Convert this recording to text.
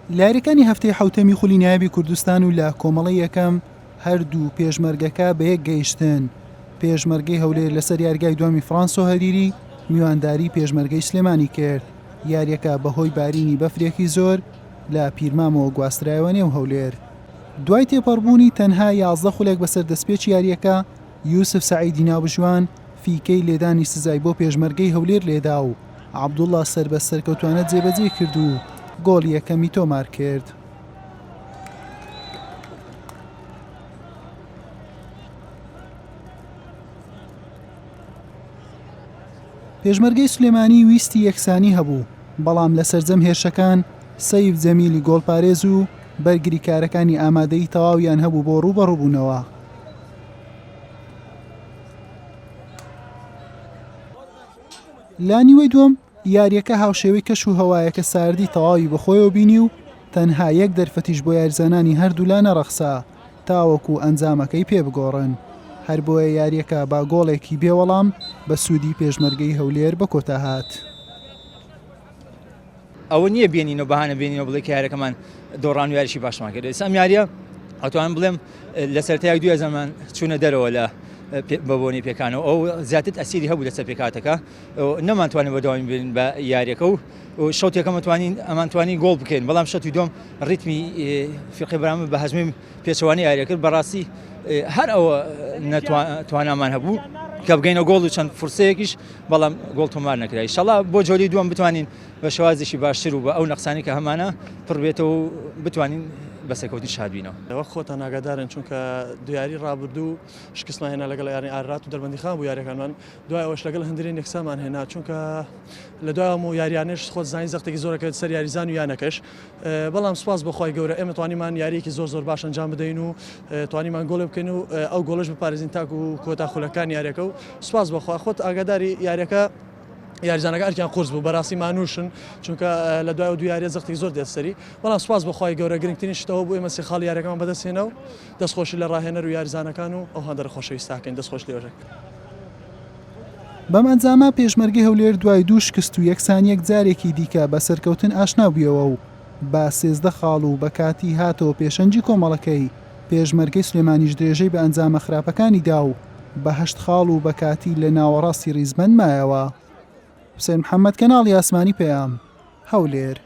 لایەکانی هەفتەی حوتەمی خولی نایابی کوردستان و لە کۆمەڵی یەکەم هەردوو پێشمەرگەکە بە یەک گەیشتن. پێشمەرگەی هەولێر لەسەر یاریگای دوامی فرانسۆ هەریری میوانداری پێشمەرگەی سلێمانی کرد. یاریەکە بەهۆی بارینی بەفرێکی زۆر لە پیرمامەوە گواسترایەوە نێو هەولێر. دوای تێپەڕبوونی تەنها 11 خولێک بەسەر دەستپێکی یاریەکە یوسف سەعیدی ناوبژوان فیکەی لێدانی سزای بۆ پێشمەرگەی هەولێر لێدا و عەبدوڵڵا سەربەست سەرکەوتوانە جێبەجێ کرد و گۆڵی یەکەمی تۆمار کرد. پێشمەرگەی سلێمانی ویستی یەکسانی هەبوو، بەڵام لە سەرجەم هێرشەکان سەیف جەمیلی گۆڵپارێز و بەرگری کارەکانی ئامادەی تەواویان هەبوو بۆ ڕووبەڕووبوونەوە. لا نیوەی دووەم یاریەکە هاوشێوەی کەش و هەوایەکە ساردی تەواوی بەخۆیەوە بینی و تەنها یەک دەرفەتیش بۆ یاریزانانی هەردوو لا نەڕەخسا تاوەکو ئەنجامەکەی پێ بگۆڕن. هەر بۆیە یاریەکە با گۆڵێکی بێوەڵام بە سوودی پێشمەرگەی هەولێر بە کۆتا هات. ئەوە نییە بێنینەوە بەهانە بێنینەوە بڵێ کە یاریەکەمان دۆڕان و یاریشی باشمان کرد. ئێستا یاریە ئەتوانم بڵێم لە سەرەتای دوای زەمان چوونە دەرەوە لە بەبوونی پێکانەوە ئەو زیاتر ئەسیری هەبوو لەسەر پێکاتەکە نەمانتوانین بەداوام بێنین بە یاریەکە و شەوتێکەکە ئەمانتوانی گۆڵ بکەین، بەڵام شەوتی دۆم ڕیتمی فیقی بەرامە بە هەژمی پێچەوانی یاریەکرد بەڕاستی هەر ئەوە توانامان هەبوو کە بگەینە گۆڵ و چەند فرسەیەکیش، بەڵام گۆڵ تۆمار نەکرا. ئینشەڵا بۆ جۆری دووەم بتوانین بە شێوازێکی باشتر و بە ئەو نەقسانی کە هەمانە پڕ بێتەوە و بتوانین بەسەرکەوتی شاد بینەوە. ئەوە خۆتان ئاگادارن چونکە دویاری ڕابردوو شکستمان هێنا لەگەڵ یاری ئارات و دەربەندی خان بوو یاریەکانمان، دوای ئەوەش لەگەڵ هەندێک یەکسامان هێنا چونکە لە دوایەوە و یاریانش خۆت زانی زەختێکی زۆرەکەت سەر یاریزان و یانەکەش، بەڵام سوپاس بەخوای گەورە ئێمە توانیمان یاریەکی زۆر باش ئەنجام بدەین و توانیمان گۆڵ بکەین و ئەو گۆڵش بپارێزین تاکو و کۆتا خولەکان یاریەکە و سوپاس بەخوا خۆت ئاگاداری یاریەکە یاریزانەکە ئەرکیان قورس بوو بەڕاستی مانوشن چونکە لە دوای و دویارە زەختی زۆر دەستسەری، بەڵام سوپاس بەخوای گەورە گرنگترین شتەوە بوو ئێمە سێ خاڵی یاریەکەمان بەدەستێنە و دەستخۆشی لە ڕاهێنەر و یاریزانەکان و ئەو هەندە خۆشەویستاکەین دەستخۆش لێوەژێک. بەم ئەنجامە پێشمەرگەی هەولێر دوای دوو شکست و یەکسانیەک جارێکی دیکە بە سەرکەوتن ئاشنا بوویەوە و با 13 خاڵ و بە کاتی هاتەوە پێشەنجی کۆمەڵەکەی. پێشمەرگەی سلێمانیش درێژەی بە ئەنجامە خراپەکانی دا و بە 8 خاڵ و بە کاتی لە ناوەڕاستی ریزمەند مایەوە. حوسێن محەممەد، کەناڵی ئاسمانی پێیام، هەولێر.